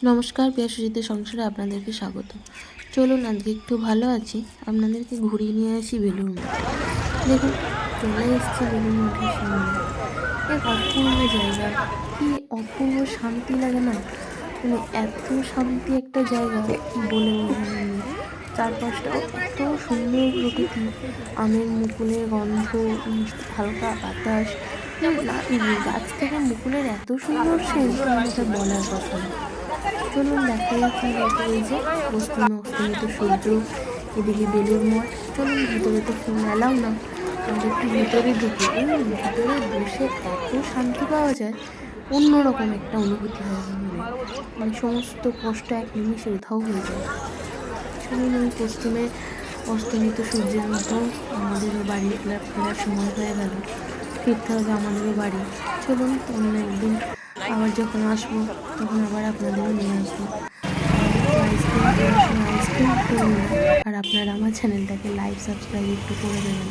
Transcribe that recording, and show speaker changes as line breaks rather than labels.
নমস্কার, প্রিয় সুচিত্রার সংসারে আপনাদেরকে স্বাগত। চলুন আজকে একটু ভালো আছি, আপনাদেরকে ঘুরিয়ে নিয়ে আসি বেলুড় মঠ। দেখুন, চলে এসেছি বেলুড় মঠের সামনে। এক অপূর্ব জায়গা, কি অপূর্ব শান্তি লাগে না, মানে এত শান্তি একটা জায়গা বলে বোঝানো নেই। চারপাশটাও এত সুন্দর প্রকৃতি, আমের মুকুলের গন্ধ, হালকা বাতাস, গাছ থেকে মুকুলের এত সুন্দর সেন্ট, এটা বলার কথা না। চলুন দেখা যাক এই যে অস্তমিত সূর্য, এদিকে বেলুড় মঠ। চলুন ভিতরে, তো ফোন এলাও না, আমরা একটু ভিতরে ঢুকি। ভিতরে বসে এত শান্তি পাওয়া যায়, অন্যরকম একটা অনুভূতি হয় মনে, মানে সমস্ত কষ্ট এক নিমিষে উধাও হয়ে যায়। চলুন ওই অস্তমিত সূর্যের মতো আমাদেরও বাড়ি ফেরার সময় হয়ে গেল, ফিরতে হবে আমাদেরও বাড়ি। চলুন অন্য একদিন আবার যখন আসবো তখন আবার আপনাদেরও নিয়ে আসবো। আইসক্রিম কিনে, আর আপনারা আমার চ্যানেলটাকে লাইক সাবস্ক্রাইব একটু করে দেবেন।